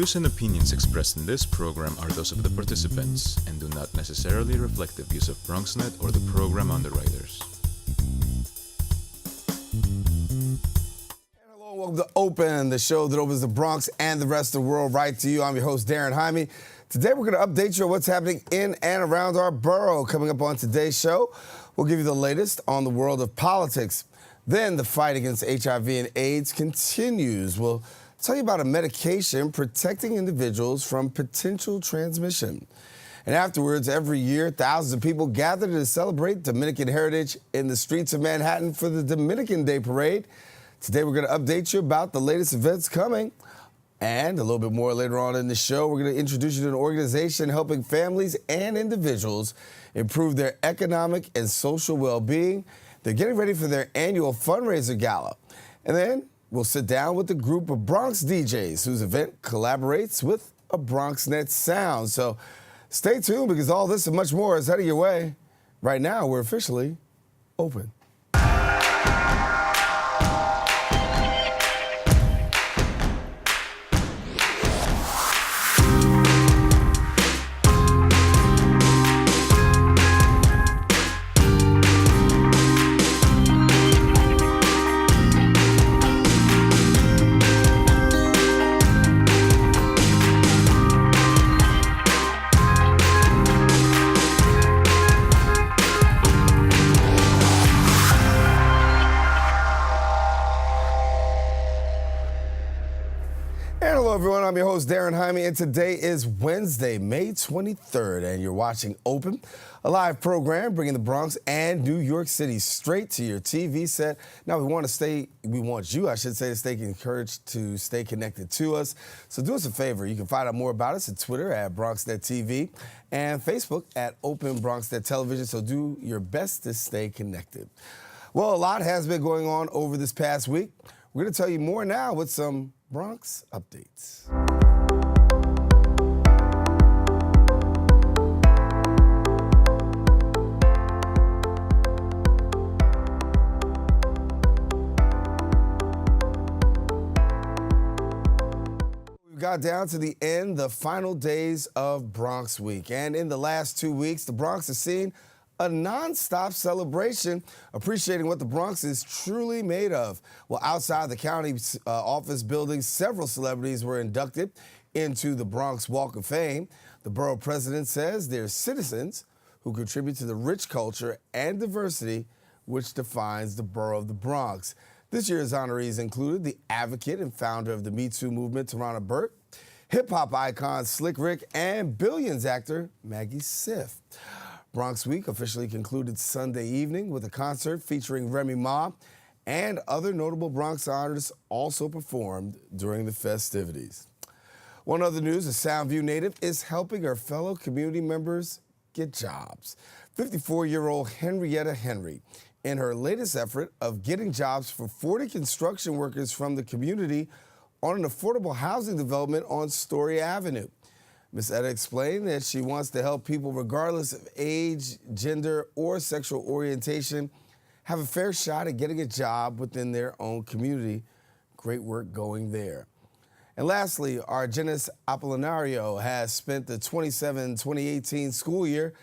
views and opinions expressed in this program are those of the participants and do not necessarily reflect the views of BronxNet or the program underwriters. Hello, welcome to Open, the show that opens the Bronx and the rest of the world right to you. I'm your host, Daren Jaime. Today, we're going to update you on what's happening in and around our borough. Coming up on today's show, we'll give you the latest on the world of politics. Then the fight against HIV and AIDS continues. We'll tell you about a medication protecting individuals from potential transmission. And afterwards, every year, thousands of people gather to celebrate Dominican heritage in the streets of Manhattan for the Dominican Day Parade. Today, we're going to update you about the latest events coming. And a little bit more later on in the show, we're going to introduce you to an organization helping families and individuals improve their economic and social well-being. They're getting ready for their annual fundraiser gala. And then we'll sit down with a group of Bronx DJs whose event collaborates with a BronxNet sound. So stay tuned because all this and much more is heading your way. Right now, we're officially open. I'm your host, Daren Jaime, and today is Wednesday, May 23rd, and you're watching Open, a live program bringing the Bronx and New York City straight to your TV set. Now, we want you, to stay encouraged to stay connected to us. So do us a favor. You can find out more about us at Twitter at BronxNet TV and Facebook at Open BronxNet Television, so do your best to stay connected. Well, a lot has been going on over this past week. We're going to tell you more now with some Bronx updates. We got down to the end, the final days of Bronx Week. And in the last 2 weeks, the Bronx has seen a nonstop celebration, appreciating what the Bronx is truly made of. Well, outside the county office building, several celebrities were inducted into the Bronx Walk of Fame. The borough president says they're citizens who contribute to the rich culture and diversity which defines the borough of the Bronx. This year's honorees included the advocate and founder of the Me Too movement, Tarana Burke, hip-hop icon Slick Rick, and Billions actor Maggie Siff. Bronx Week officially concluded Sunday evening with a concert featuring Remy Ma, and other notable Bronx artists also performed during the festivities. One other news, a Soundview native is helping her fellow community members get jobs. 54-year-old Henrietta Henry, in her latest effort of getting jobs for 40 construction workers from the community on an affordable housing development on Story Avenue. Ms. Etta explained that she wants to help people regardless of age, gender, or sexual orientation have a fair shot at getting a job within their own community. Great work going there. And lastly, Argenis Apolinario has spent the 2018 school year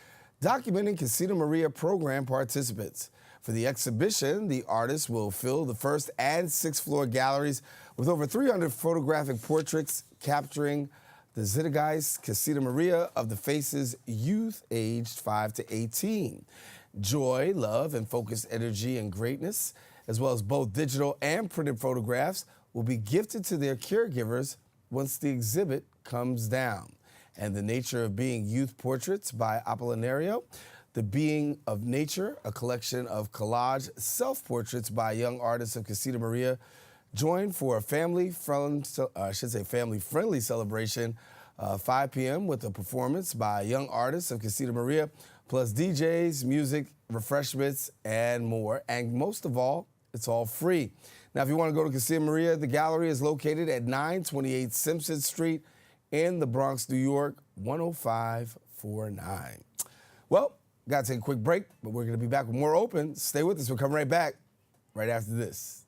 documenting Casita Maria program participants. For the exhibition, the artist will fill the first and sixth floor galleries with over 300 photographic portraits capturing the Zeitgeist Casita Maria of the faces youth aged 5 to 18. Joy, love, and focused energy and greatness, as well as both digital and printed photographs, will be gifted to their caregivers once the exhibit comes down. And the Nature of Being Youth Portraits by Apolinario, The Being of Nature, a collection of collage self-portraits by young artists of Casita Maria, joined for a family-friendly celebration, 5 p.m. with a performance by young artists of Casita Maria, plus DJs, music, refreshments, and more. And most of all, it's all free. Now, if you want to go to Casita Maria, the gallery is located at 928 Simpson Street in the Bronx, New York, 10549. Well, got to take a quick break, but we're going to be back with more Open. Stay with us. We'll come right back right after this.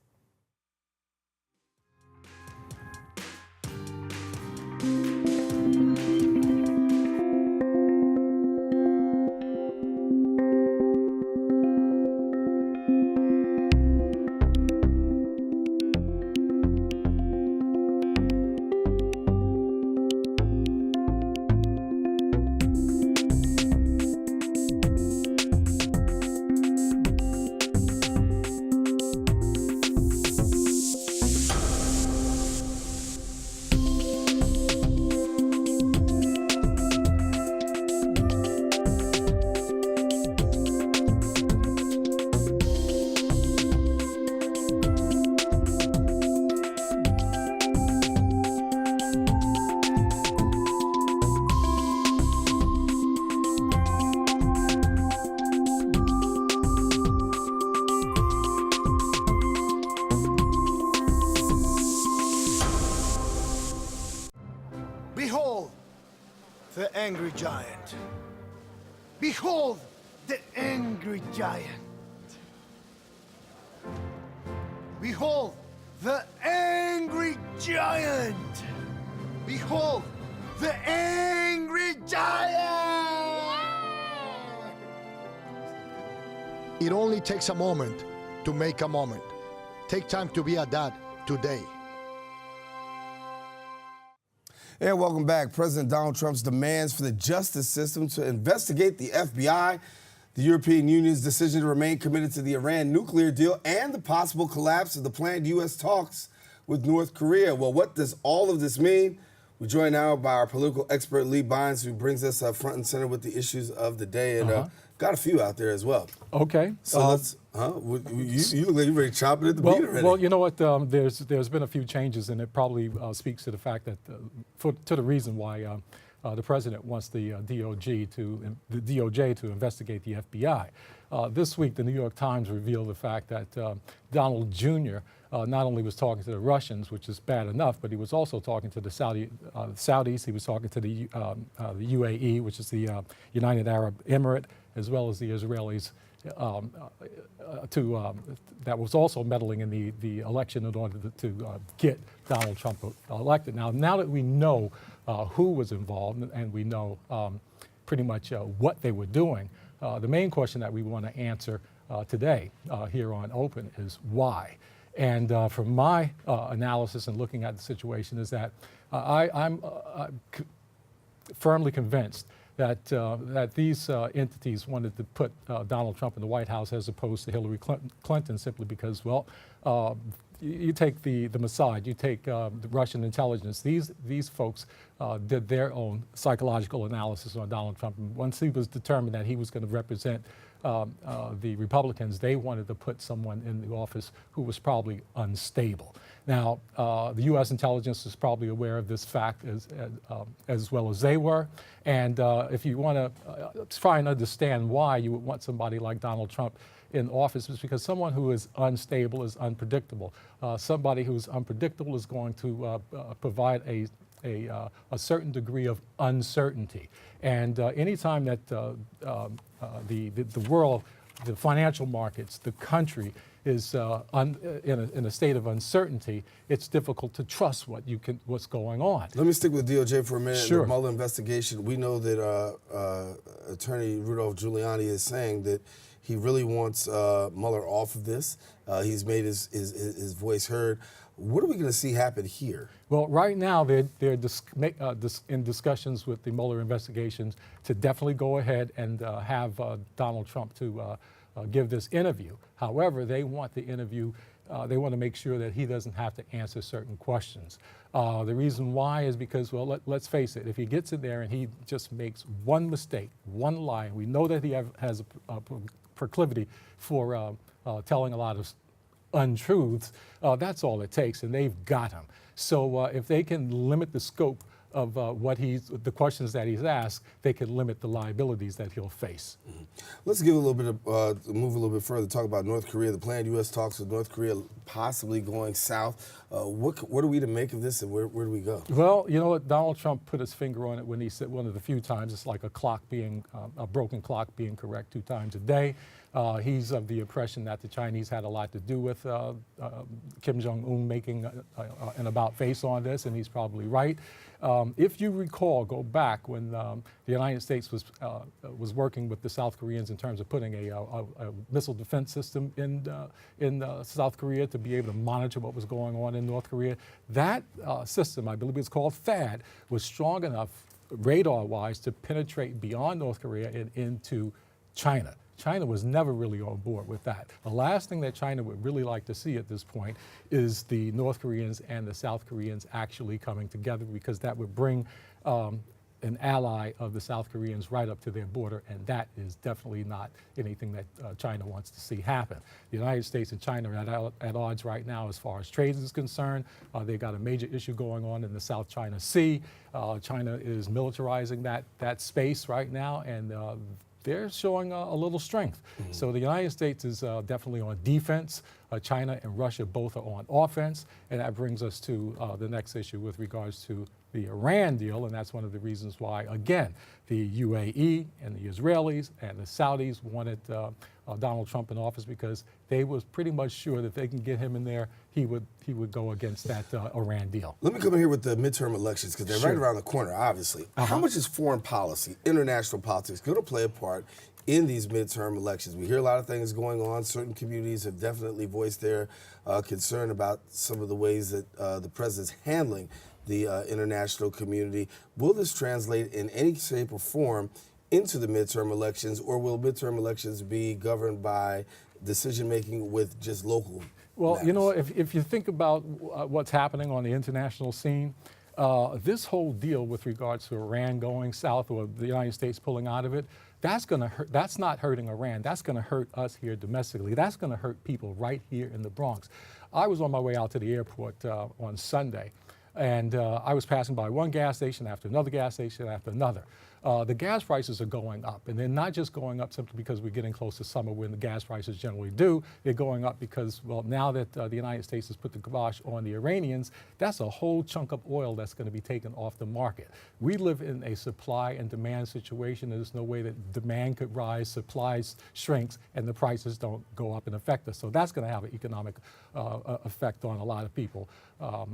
Behold, the angry giant. Behold, the angry giant. Behold, the angry giant. Behold, the angry giant. It only takes a moment to make a moment. Take time to be a dad today. And welcome back. President Donald Trump's demands for the justice system to investigate the FBI, the European Union's decision to remain committed to the Iran nuclear deal, and the possible collapse of the planned U.S. talks with North Korea. Well, what does all of this mean? We're joined now by our political expert, Lee Bynes, who brings us front and center with the issues of the day, and got a few out there as well. Okay. So let's, you look like you're ready to chop it at the beat already. Well, you know what, there's been a few changes, and it probably speaks to the fact that, to the reason why the president wants the DOJ to investigate the FBI. This week, the New York Times revealed the fact that Donald Jr. Not only was talking to the Russians, which is bad enough, but he was also talking to the Saudis. He was talking to the UAE, which is the United Arab Emirate, as well as the Israelis, that was also meddling in the election in order to get Donald Trump elected. Now that we know who was involved and we know pretty much what they were doing, the main question that we want to answer today here on Open is why. And from my analysis and looking at the situation is that I'm firmly convinced that these entities wanted to put Donald Trump in the White House as opposed to Hillary Clinton simply because, well, you take the Mossad, you take the Russian intelligence. These folks did their own psychological analysis on Donald Trump. And once he was determined that he was going to represent the Republicans, they wanted to put someone in the office who was probably unstable. Now, the U.S. intelligence is probably aware of this fact as well as they were. And if you want to try and understand why you would want somebody like Donald Trump in office, it's because someone who is unstable is unpredictable. Somebody who's unpredictable is going to provide a certain degree of uncertainty. And anytime that the world, the financial markets, the country is in a state of uncertainty, it's difficult to trust what's going on. Let me stick with DOJ for a minute. Sure. The Mueller investigation, we know that Attorney Rudolph Giuliani is saying that he really wants Mueller off of this. He's made his voice heard. What are we going to see happen here? Well, right now they're in discussions with the Mueller investigations to definitely go ahead and have Donald Trump to give this interview. However, they want the interview, they want to make sure that he doesn't have to answer certain questions. The reason why is because, well, let's face it, if he gets in there and he just makes one mistake, one lie, and we know that he has a proclivity for telling a lot of untruths, that's all it takes, and they've got him. So if they can limit the scope of the questions that he's asked, they can limit the liabilities that he'll face. Mm-hmm. Let's give a little bit of, move a little bit further, talk about North Korea, the planned U.S. talks with North Korea possibly going south. What are we to make of this, and where do we go? Well, you know what, Donald Trump put his finger on it when he said one of the few times, it's like a broken clock being correct 2 times a day. He's of the impression that the Chinese had a lot to do with Kim Jong-un making an about-face on this, and he's probably right. If you recall, go back when the United States was working with the South Koreans in terms of putting a missile defense system in South Korea to be able to monitor what was going on in North Korea. That system, I believe it's called THAAD, was strong enough radar-wise to penetrate beyond North Korea and into China. China was never really on board with that. The last thing that China would really like to see at this point is the North Koreans and the South Koreans actually coming together, because that would bring an ally of the South Koreans right up to their border, and that is definitely not anything that China wants to see happen. The United States and China are at odds right now as far as trade is concerned. They've got a major issue going on in the South China Sea. China is militarizing that space right now, and they're showing a little strength. Mm-hmm. So the United States is definitely on defense. China and Russia both are on offense. And that brings us to the next issue with regards to the Iran deal, and that's one of the reasons why, again, the UAE and the Israelis and the Saudis wanted Donald Trump in office, because they was pretty much sure that they can get him in there, he would go against that Iran deal. Let me come in here with the midterm elections, because they're right around the corner, obviously. How much is foreign policy, international politics, going to play a part in these midterm elections? We hear a lot of things going on. Certain communities have definitely voiced their concern about some of the ways that the president's handling the international community. Will this translate in any shape or form into the midterm elections, or will midterm elections be governed by decision-making with just local Well, matters? you know, if you think about what's happening on the international scene, this whole deal with regards to Iran going south, or the United States pulling out of it, that's going to hurt. That's not hurting Iran. That's going to hurt us here domestically. That's going to hurt people right here in the Bronx. I was on my way out to the airport on Sunday, and I was passing by one gas station after another gas station after another. The gas prices are going up, and they're not just going up simply because we're getting close to summer when the gas prices generally do. They're going up because, well, now that the United States has put the kibosh on the Iranians, that's a whole chunk of oil that's going to be taken off the market. We live in a supply and demand situation. There's no way that demand could rise, supply shrinks, and the prices don't go up and affect us. So that's going to have an economic effect on a lot of people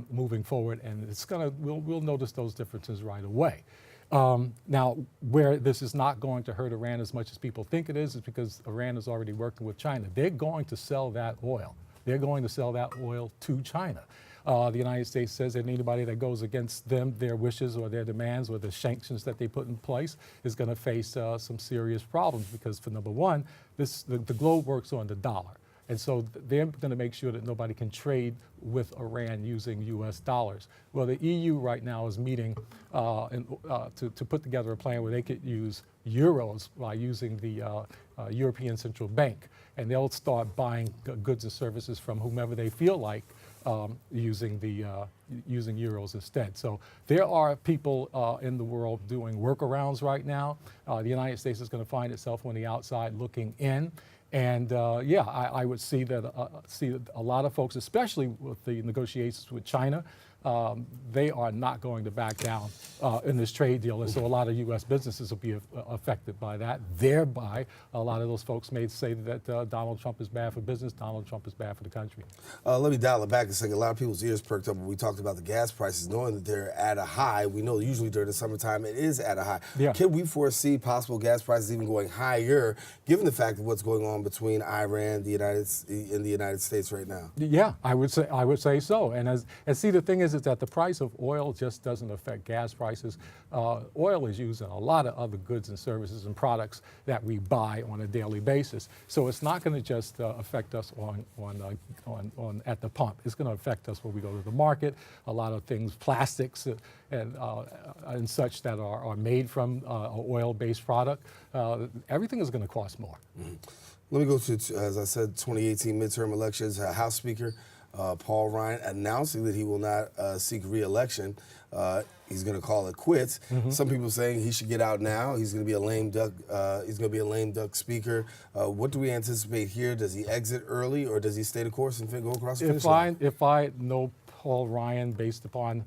moving forward, and it's going to, we'll notice those differences right away. Now, where this is not going to hurt Iran as much as people think it is because Iran is already working with China. They're going to sell that oil. They're going to sell that oil to China. The United States says that anybody that goes against them, their wishes or their demands or the sanctions that they put in place is going to face some serious problems, because, for number one, the globe works on the dollar. And so they're going to make sure that nobody can trade with Iran using U.S. dollars. Well, the EU right now is meeting to put together a plan where they could use euros by using the European Central Bank. And they'll start buying goods and services from whomever they feel like using euros instead. So there are people in the world doing workarounds right now. The United States is going to find itself on the outside looking in. And yeah, I would see that see a lot of folks, especially with the negotiations with China, they are not going to back down in this trade deal. And so a lot of U.S. businesses will be affected by that. Thereby, a lot of those folks may say that Donald Trump is bad for business, Donald Trump is bad for the country. Let me dial it back a second. A lot of people's ears perked up when we talked about the gas prices, knowing that they're at a high. We know usually during the summertime it is at a high. Yeah. Can we foresee possible gas prices even going higher, given the fact of what's going on between Iran and the United States right now? Yeah, I would say so. And see, the thing is that the price of oil just doesn't affect gas prices. Oil is used in a lot of other goods and services and products that we buy on a daily basis. So it's not going to just affect us on at the pump. It's going to affect us when we go to the market. A lot of things, plastics and such that are made from an oil-based product. Everything is going to cost more. Mm-hmm. Let me go to, as I said, 2018 midterm elections. House Speaker Paul Ryan announcing that he will not seek re-election. He's going to call it quits. Mm-hmm. Some people saying he should get out now. He's going to be a lame duck. He's going to be a lame duck speaker. What do we anticipate here? Does he exit early, or does he stay the course and go across the finish line? If I know Paul Ryan based upon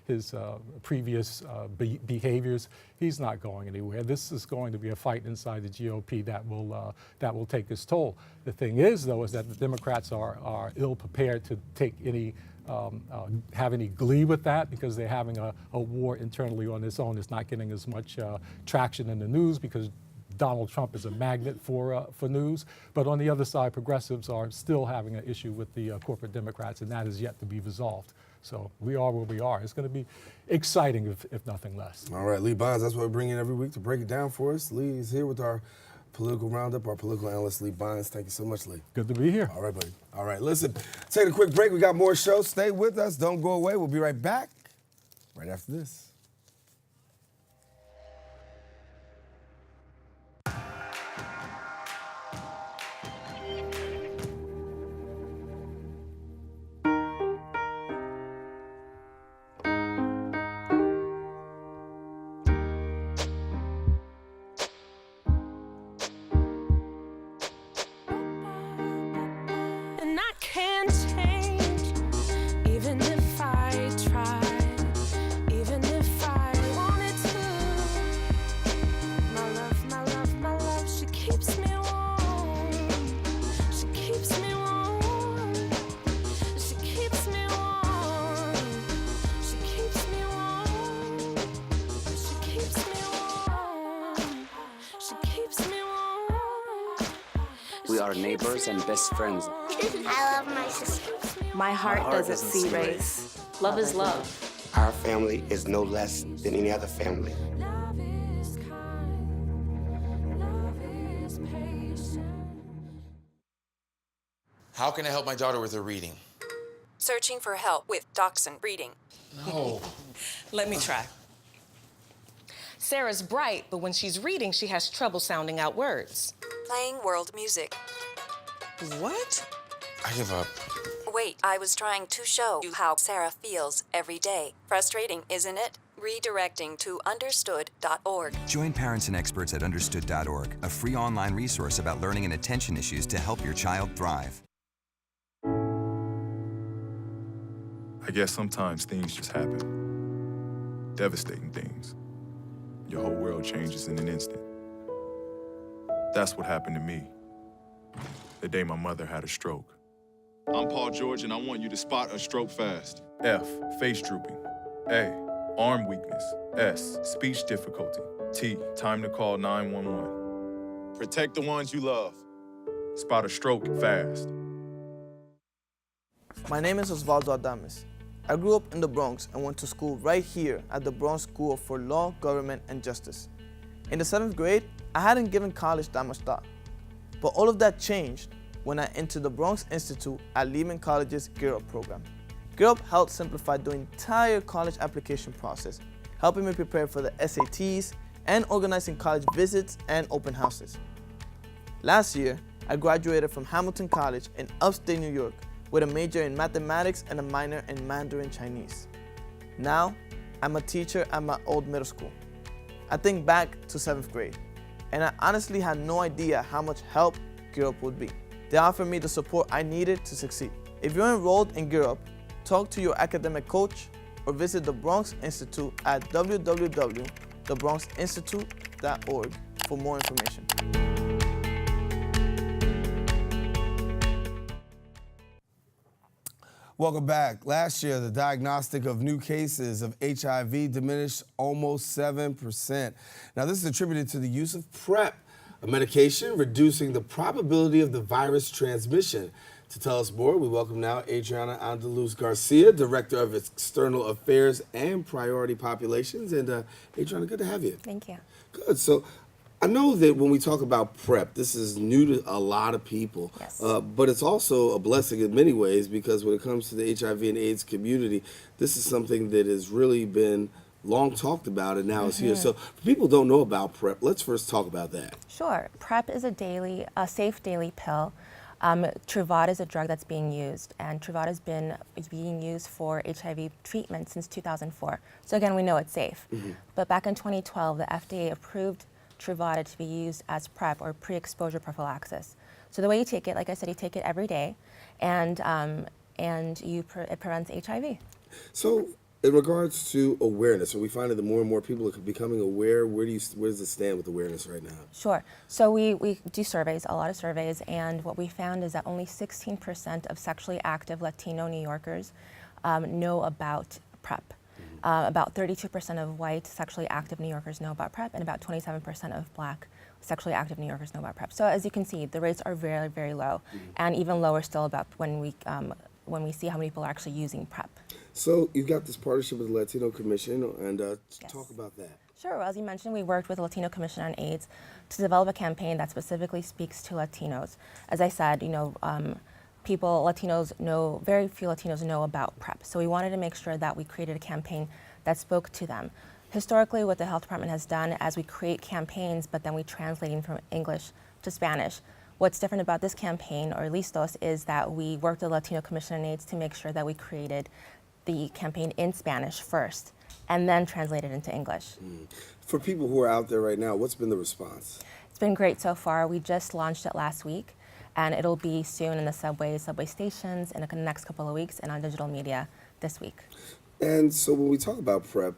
his previous behaviors, he's not going anywhere. This is going to be a fight inside the GOP that will take its toll. The thing is, though, is that the Democrats are ill prepared to take any have any glee with that, because they're having a war internally on its own. It's not getting as much traction in the news because Donald Trump is a magnet for news. But on the other side, progressives are still having an issue with the corporate Democrats, and that is yet to be resolved. So we are where we are. It's going to be exciting, if nothing less. All right, Lee Bonds, that's what we bring in every week to break it down for us. Lee is here with our political roundup, our political analyst, Lee Bonds. Thank you so much, Lee. Good to be here. All right, buddy. All right, listen, take a quick break. We got more shows. Stay with us. Don't go away. We'll be right back right after this. Even if I try, even We are neighbors and best friends. I love my sister. My heart doesn't see race. Love is love. Our family is no less than any other family. How can I help my daughter with her reading? Searching for help with Dachshund reading. No. Let me try. Sarah's bright, but when she's reading, she has trouble sounding out words. Playing world music. What? I give up. Wait, I was trying to show you how Sarah feels every day. Frustrating, isn't it? Redirecting to understood.org. Join parents and experts at understood.org, a free online resource about learning and attention issues to help your child thrive. I guess sometimes things just happen. Devastating things. Your whole world changes in an instant. That's what happened to me the day my mother had a stroke. I'm Paul George, and I want you to spot a stroke fast. F, face drooping. A, arm weakness. S, speech difficulty. T, time to call 911. Protect the ones you love. Spot a stroke fast. My name is Osvaldo Adames. I grew up in the Bronx and went to school right here at the Bronx School for Law, Government, and Justice. In the 7th grade, I hadn't given college that much thought. But all of that changed when I entered the Bronx Institute at Lehman College's Gear Up program. Gear Up helped simplify the entire college application process, helping me prepare for the SATs and organizing college visits and open houses. Last year, I graduated from Hamilton College in upstate New York with a major in mathematics and a minor in Mandarin Chinese. Now, I'm a teacher at my old middle school. I think back to 7th grade, and I honestly had no idea how much help Gear Up would be. They offered me the support I needed to succeed. If you're enrolled in Gear Up, talk to your academic coach or visit the Bronx Institute at www.thebronxinstitute.org for more information. Welcome back. Last year, the diagnostic of new cases of HIV diminished almost 7%. Now, this is attributed to the use of PrEP, a medication reducing the probability of the virus transmission. To tell us more, we welcome now Adriana Andaluz-Gacia, Director of External Affairs and Priority Populations. And Adriana, good to have you. Thank you. Good. So I know that when we talk about PrEP, this is new to a lot of people, yes. But it's also a blessing in many ways because when it comes to the HIV and AIDS community, this is something that has really been long talked about and now it's here. So for people who don't know about PrEP, let's first talk about that. Sure. PrEP is a safe daily pill. Truvada is a drug that's being used, and Truvada has been being used for HIV treatment since 2004. So again, we know it's safe. But back in 2012, the FDA approved Truvada to be used as PrEP, or pre-exposure prophylaxis. So the way you take it, like I said, you take it every day, and it prevents HIV. So in regards to awareness, so we find that the more and more people are becoming aware, where does it stand with awareness right now? Sure. So we do surveys, a lot of surveys, and what we found is that only 16% of sexually active Latino New Yorkers know about PrEP. About 32% of white sexually active New Yorkers know about PrEP, and about 27% of black sexually active New Yorkers know about PrEP. So as you can see, the rates are very, very low, and even lower still about when we see how many people are actually using PrEP. So you've got this partnership with the Latino Commission, and talk about that. Sure. Well, as you mentioned, we worked with the Latino Commission on AIDS to develop a campaign that specifically speaks to Latinos. As I said, very few Latinos know about PrEP. So we wanted to make sure that we created a campaign that spoke to them. Historically, what the health department has done as we create campaigns, but then we translate them from English to Spanish. What's different about this campaign, or Listos, is that we worked with the Latino Commission on AIDS to make sure that we created the campaign in Spanish first, and then translated into English. For people who are out there right now, what's been the response? It's been great so far. We just launched it last week, and it'll be soon in the subway stations in the next couple of weeks, and on digital media this week. And so when we talk about PrEP,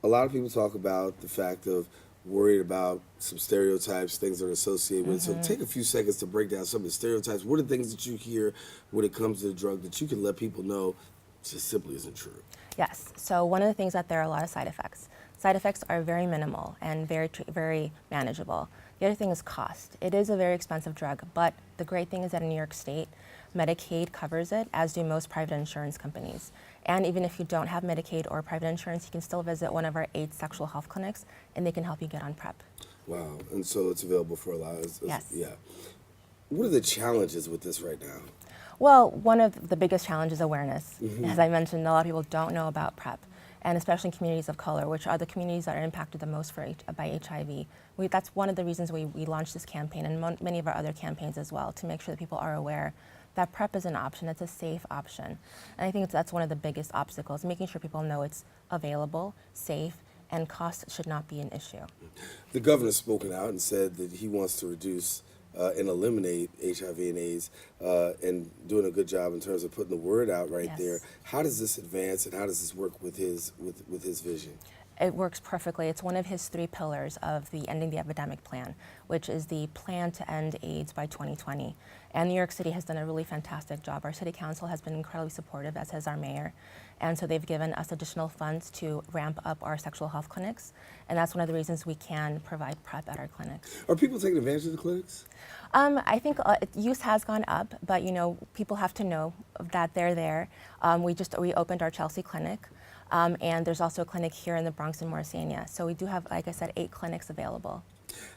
a lot of people talk about the fact of worried about some stereotypes, things that are associated with it. So take a few seconds to break down some of the stereotypes. What are things that you hear when it comes to the drug that you can let people know just simply isn't true? Yes. So one of the things that there are a lot of side effects. Side effects are very minimal and very manageable. The other thing is cost. It is a very expensive drug, but the great thing is that in New York State, Medicaid covers it, as do most private insurance companies. And even if you don't have Medicaid or private insurance, you can still visit one of our 8 sexual health clinics, and they can help you get on PrEP. Wow, and so it's available for a lot. Yes. Yeah. What are the challenges with this right now? Well, one of the biggest challenges is awareness. Mm-hmm. As I mentioned, a lot of people don't know about PrEP, and especially in communities of color, which are the communities that are impacted the most by HIV. That's one of the reasons we launched this campaign and many of our other campaigns as well, to make sure that people are aware that PrEP is an option, it's a safe option. And I think that's one of the biggest obstacles, making sure people know it's available, safe, and cost should not be an issue. The governor's spoken out and said that he wants to reduce and eliminate HIV and AIDS, and doing a good job in terms of putting the word out right there. How does this advance, and how does this work with his vision? It works perfectly. It's one of his 3 pillars of the Ending the Epidemic Plan, which is the plan to end AIDS by 2020. And New York City has done a really fantastic job. Our city council has been incredibly supportive, as has our mayor. And so they've given us additional funds to ramp up our sexual health clinics. And that's one of the reasons we can provide PrEP at our clinics. Are people taking advantage of the clinics? I think use has gone up, but people have to know that they're there. We opened our Chelsea clinic. And there's also a clinic here in the Bronx and Morrisania. So we do have, like I said, 8 clinics available.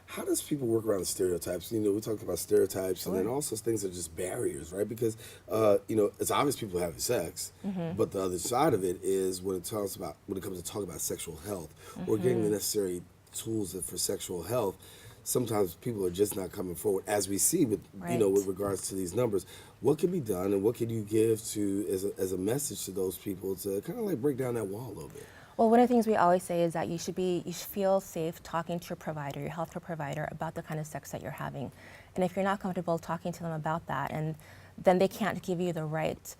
How does people work around the stereotypes? We talked about stereotypes, Sure. and then also things that are just barriers, right? Because, it's obvious people having sex, but the other side of it is when it comes to talking about sexual health or getting the necessary tools for sexual health, sometimes people are just not coming forward, as we see with, with regards to these numbers. What can be done, and what can you give to as a message to those people to kind of like break down that wall a little bit? Well, one of the things we always say is that you should feel safe talking to your provider, your healthcare provider, about the kind of sex that you're having. And if you're not comfortable talking to them about that, and then they can't give you the right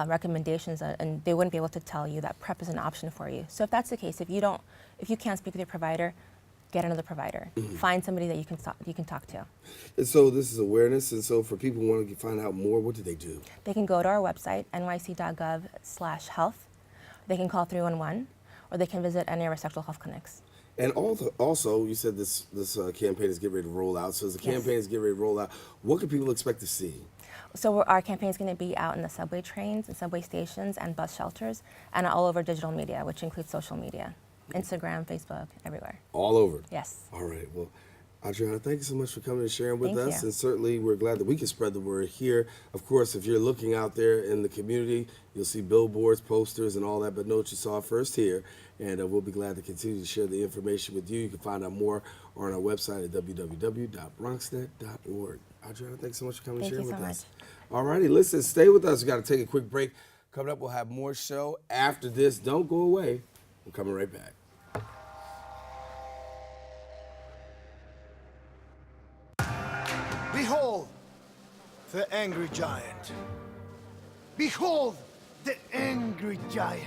recommendations, and they wouldn't be able to tell you that PrEP is an option for you. So if that's the case, if you can't speak with your provider, get another provider. Find somebody that you can talk to. And so this is awareness, and so for people who want to find out more, what do they do? They can go to our website, nyc.gov/health. They can call 311, or they can visit any of our sexual health clinics. And also, you said this campaign is getting ready to roll out. So as the campaign is getting ready to roll out, what can people expect to see? So our campaign is going to be out in the subway trains and subway stations and bus shelters, and all over digital media, which includes social media. Instagram, Facebook, everywhere. All over? Yes. All right. Well, Adriana, thank you so much for coming and sharing with us. You. And certainly we're glad that we can spread the word here. Of course, if you're looking out there in the community, you'll see billboards, posters, and all that, but know what you saw first here. And we'll be glad to continue to share the information with you. You can find out more on our website at www.BronxNet.org. Adriana, thanks so much for coming and sharing with us. All righty, listen, stay with us. We got to take a quick break. Coming up, we'll have more show after this. Don't go away. We're coming right back. Behold the angry giant. Behold the angry giant.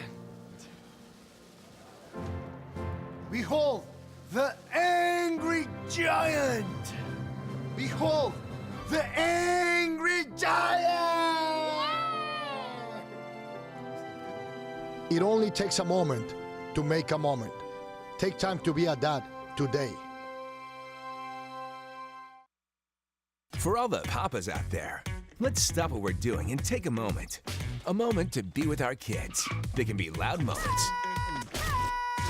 Behold the angry giant. Behold the angry giant. It only takes a moment to make a moment. Take time to be a dad today. For all the papas out there, let's stop what we're doing and take a moment. A moment to be with our kids. They can be loud moments,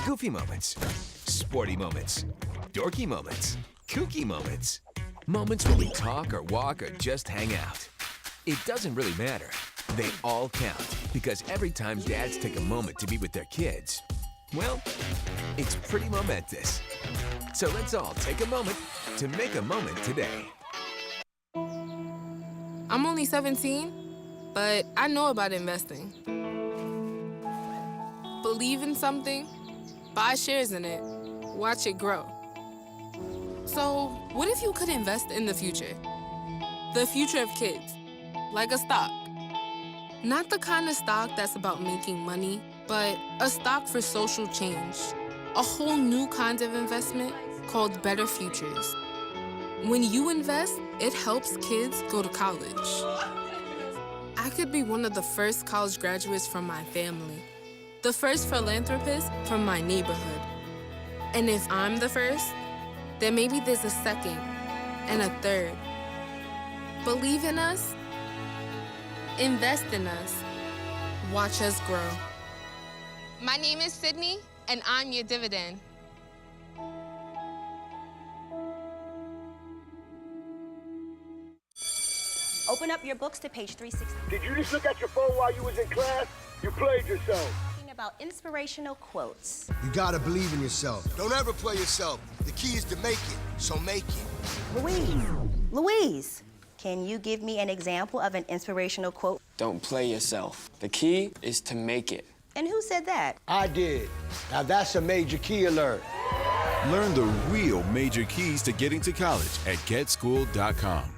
goofy moments, sporty moments, dorky moments, kooky moments. Moments where we talk or walk or just hang out. It doesn't really matter. They all count, because every time dads take a moment to be with their kids, well, it's pretty momentous. So let's all take a moment to make a moment today. I'm only 17, but I know about investing. Believe in something, buy shares in it, watch it grow. So, what if you could invest in the future? The future of kids, like a stock. Not the kind of stock that's about making money, but a stock for social change. A whole new kind of investment called Better Futures. When you invest, it helps kids go to college. I could be one of the first college graduates from my family, the first philanthropist from my neighborhood, And if I'm the first, then maybe there's a second and a third. Believe in us, invest in us, watch us grow. My name is Sydney, and I'm your dividend. Open up your books to page 360. Did you just look at your phone while you was in class? You played yourself. Talking about inspirational quotes. You gotta believe in yourself. Don't ever play yourself. The key is to make it, so make it. Louise, can you give me an example of an inspirational quote? Don't play yourself. The key is to make it. And who said that? I did. Now that's a major key alert. Learn the real major keys to getting to college at getschool.com.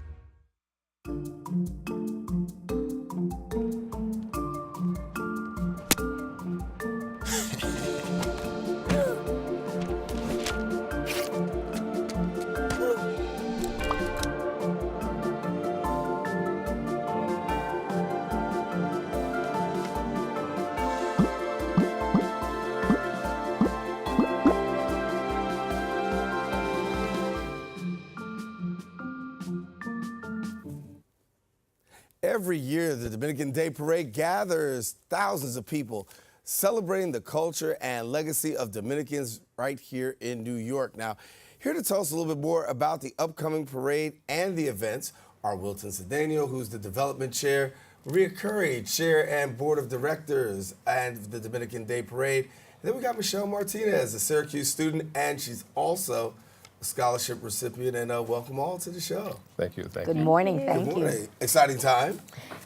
Every year, the Dominican Day Parade gathers thousands of people celebrating the culture and legacy of Dominicans right here in New York. Now, here to tell us a little bit more about the upcoming parade and the events are Wilton Cedeno, who's the development chair, Maria Khury, chair and board of directors and the Dominican Day Parade. And then we got Michelle Martínez, a Syracuse student, and she's also a scholarship recipient. And welcome all to the show. Thank you. Thank Good you. morning. Good Thank morning. you. Exciting time.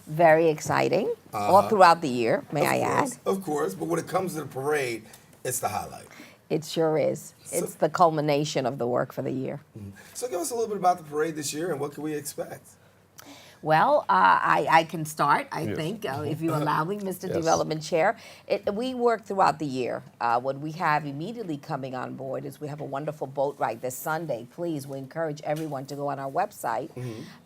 Very exciting. All throughout the year, may I add. Of course, but when it comes to the parade, it's the highlight. It sure is. It's the culmination of the work for the year. So give us a little bit about the parade this year and what can we expect? Well, I can start, I Yes. think, if you allow me, Mr. Yes. Development Chair. We work throughout the year. What we have immediately coming on board is we have a wonderful boat ride this Sunday. Please, we encourage everyone to go on our website.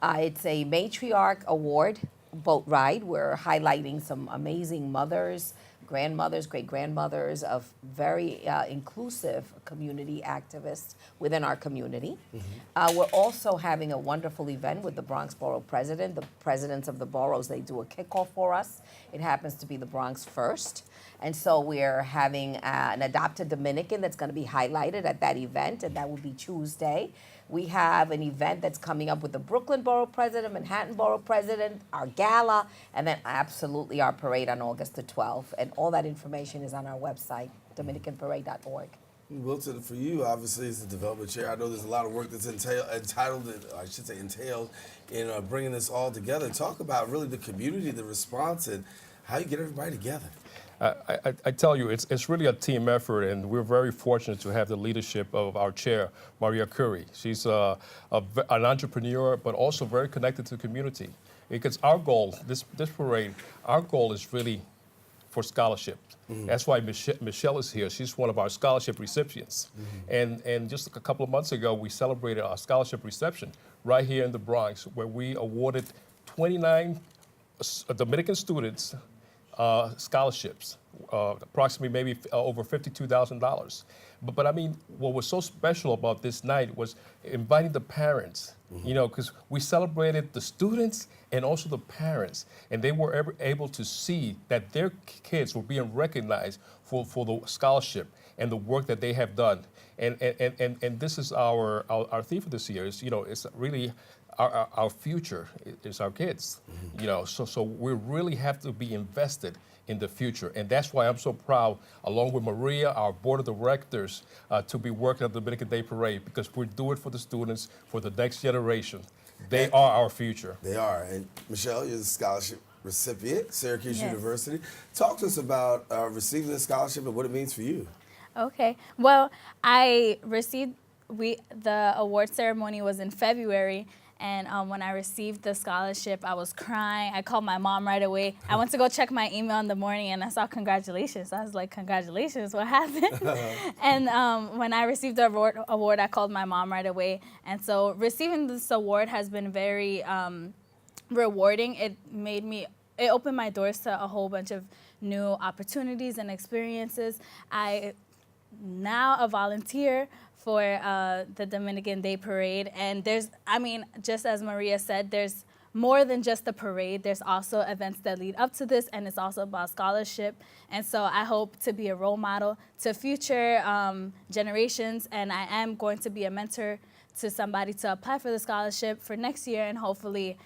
It's a Matriarch Award boat ride. We're highlighting some amazing mothers, grandmothers, great-grandmothers of very inclusive community activists within our community. We're also having a wonderful event with the Bronx Borough President. The presidents of the boroughs, they do a kickoff for us. It happens to be the Bronx First. And so we're having an adopted Dominican that's going to be highlighted at that event, and that will be Tuesday. We have an event that's coming up with the Brooklyn Borough President, Manhattan Borough President, our gala, and then absolutely our parade on August the 12th. And all that information is on our website, dominicanparade.org. Wilton, for you, obviously, as the development chair, I know there's a lot of work that's entailed in bringing this all together. Talk about really the community, the response, and how you get everybody together. I tell you, it's really a team effort, and we're very fortunate to have the leadership of our chair, Maria Khury. She's an entrepreneur, but also very connected to the community. Because our goal, this parade, our goal is really for scholarship. That's why Michelle is here. She's one of our scholarship recipients. And just a couple of months ago, we celebrated our scholarship reception right here in the Bronx, where we awarded 29 Dominican students scholarships, approximately maybe over $52,000. But I mean, what was so special about this night was inviting the parents, you know, because we celebrated the students and also the parents, and they were able to see that their kids were being recognized for the scholarship and the work that they have done. And this is our theme for this year. Is, you know, it's really our future is our kids, you know, so we really have to be invested in the future. And that's why I'm so proud, along with Maria, our board of directors, to be working at the Dominican Day Parade, because we do it for the students, for the next generation. They are our future. They are. And Michelle, you're the scholarship recipient, Syracuse University. Talk to us about receiving the scholarship and what it means for you. Okay. Well, I received, the award ceremony was in February. And when I received the scholarship, I was crying. I called my mom right away. I went to go check my email in the morning, and I saw congratulations. I was like, congratulations, what happened? And when I received the award, I called my mom right away. And so receiving this award has been very rewarding. It opened my doors to a whole bunch of new opportunities and experiences. I now a volunteer for the Dominican Day Parade. And there's, I mean, just as Maria said, there's more than just the parade. There's also events that lead up to this, and it's also about scholarship. And so I hope to be a role model to future generations, and I am going to be a mentor to somebody to apply for the scholarship for next year, and hopefully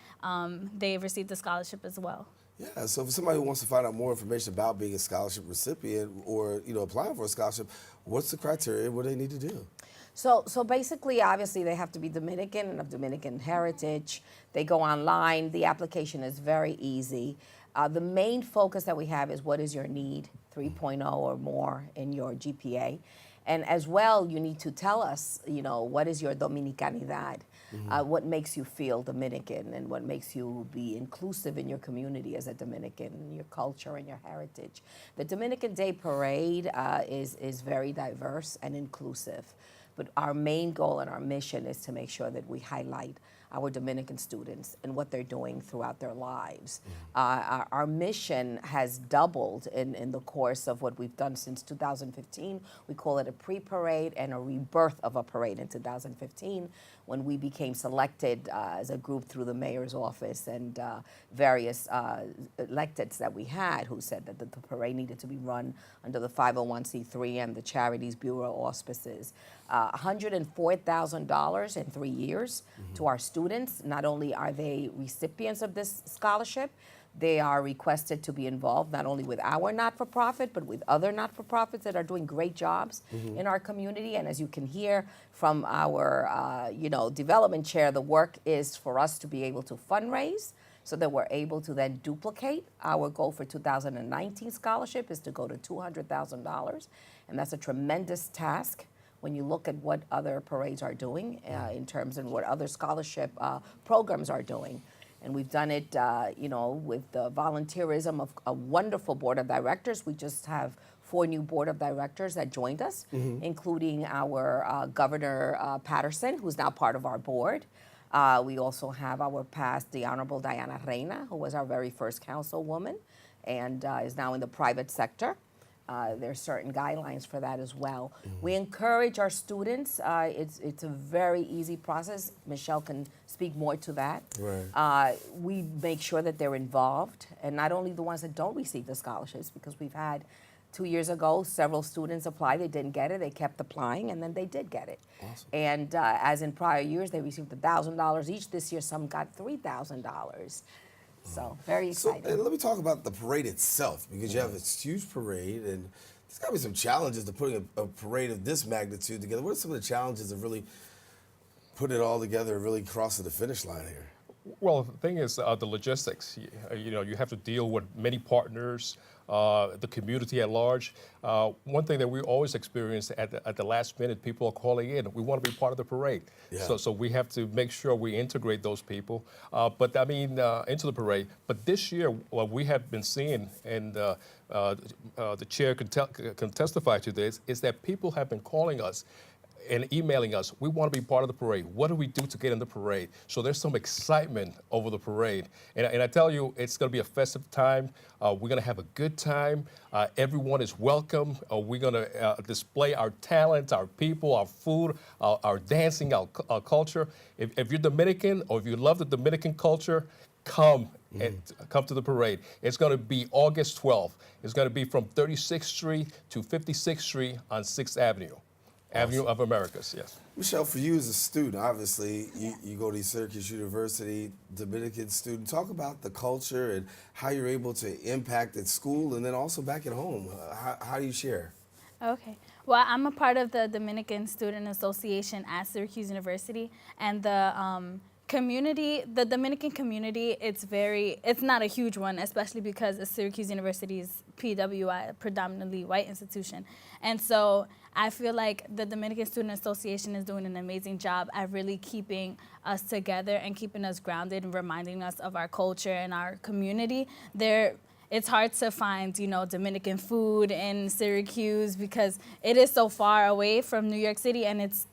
they receive the scholarship as well. Yeah, so for somebody who wants to find out more information about being a scholarship recipient or, you know, applying for a scholarship, what's the criteria? What do they need to do? So basically, obviously, they have to be Dominican and of Dominican heritage. They go online. The application is very easy. The main focus that we have is what is your need, 3.0 or more in your GPA. And as well, you need to tell us, you know, what is your Dominicanidad? What makes you feel Dominican, and what makes you be inclusive in your community as a Dominican, your culture and your heritage. The Dominican Day Parade is very diverse and inclusive. But our main goal and our mission is to make sure that we highlight our Dominican students and what they're doing throughout their lives. Our mission has doubled in the course of what we've done since 2015. We call it a pre-parade and a rebirth of a parade in 2015, when we became selected as a group through the mayor's office and various electeds that we had who said that the parade needed to be run under the 501c3 and the Charities Bureau auspices. $104,000 in 3 years to our students. Not only are they recipients of this scholarship, they are requested to be involved not only with our not-for-profit, but with other not-for-profits that are doing great jobs in our community. And as you can hear from our development chair, the work is for us to be able to fundraise so that we're able to then duplicate. Our goal for 2019 scholarship is to go to $200,000, and that's a tremendous task when you look at what other parades are doing in terms of what other scholarship programs are doing. And we've done it, with the volunteerism of a wonderful board of directors. We just have 4 new board of directors that joined us, including our Governor Patterson, who's now part of our board. We also have our past, the Honorable Diana Reina, who was our very first councilwoman and is now in the private sector. There's certain guidelines for that as well. We encourage our students. It's a very easy process. Michelle can speak more to that. Right. We make sure that they're involved, and not only the ones that don't receive the scholarships, because we've had 2 years ago, several students applied, they didn't get it, they kept applying, and then they did get it. Awesome. And as in prior years, they received $1,000 each. This year, some got $3,000. So, very exciting. So, let me talk about the parade itself, because you have this huge parade, and there's got to be some challenges to putting a parade of this magnitude together. What are some of the challenges of really putting it all together and really crossing the finish line here? Well, the thing is the logistics. You have to deal with many partners, the community at large. One thing that we always experience at the last minute, people are calling in. We want to be part of the parade. Yeah. So we have to make sure we integrate those people. Into the parade. But this year, what we have been seeing, and the chair can testify to this, is that people have been calling us and emailing us, we want to be part of the parade. What do we do to get in the parade? So there's some excitement over the parade. And I tell you, it's going to be a festive time. We're going to have a good time. Everyone is welcome. We're going to display our talent, our people, our food, our dancing, our culture. If you're Dominican or if you love the Dominican culture, come to the parade. It's going to be August 12th. It's going to be from 36th Street to 56th Street on 6th Avenue. Awesome. Avenue of Americas, yes. Michelle, for you as a student, obviously, you go to Syracuse University, Dominican student. Talk about the culture and how you're able to impact at school and then also back at home. How do you share? Okay. Well, I'm a part of the Dominican Student Association at Syracuse University, and the Dominican community, it's not a huge one, especially because Syracuse University is PWI, predominantly white institution. And so I feel like the Dominican Student Association is doing an amazing job at really keeping us together and keeping us grounded and reminding us of our culture and our community. It's hard to find, Dominican food in Syracuse because it is so far away from New York City, and it's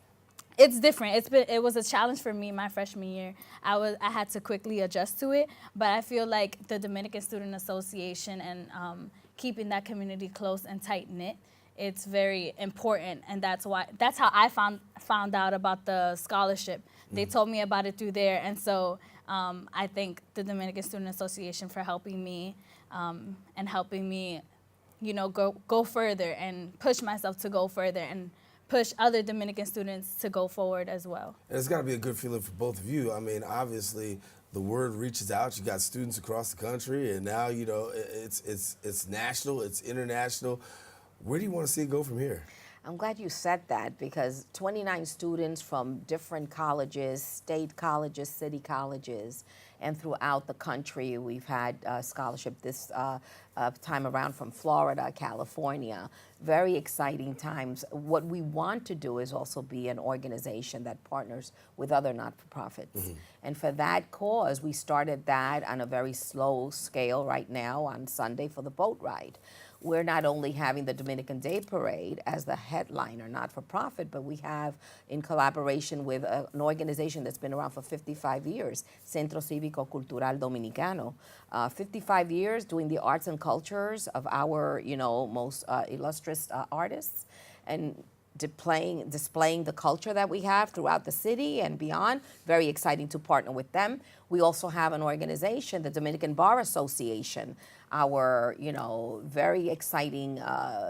different. It was a challenge for me my freshman year. I had to quickly adjust to it, but I feel like the Dominican Student Association and keeping that community close and tight-knit it's very important, and that's how I found out about the scholarship. They told me about it through there, and so I thank the Dominican Student Association for helping me and helping me, go further and push myself to go further and push other Dominican students to go forward as well. And it's got to be a good feeling for both of you. I mean, obviously, the word reaches out. You got students across the country, and now it's national, it's international. Where do you want to see it go from here? I'm glad you said that, because 29 students from different colleges, state colleges, city colleges, and throughout the country. We've had scholarship this time around from Florida, California. Very exciting times. What we want to do is also be an organization that partners with other not-for-profits. And for that cause, we started that on a very slow scale right now on Sunday for the boat ride. We're not only having the Dominican Day Parade as the headliner, not-for-profit, but we have, in collaboration with an organization that's been around for 55 years, Centro Cívico Cultural Dominicano. 55 years doing the arts and cultures of our, most illustrious artists, and displaying the culture that we have throughout the city and beyond. Very exciting to partner with them. We also have an organization, the Dominican Bar Association, our, very exciting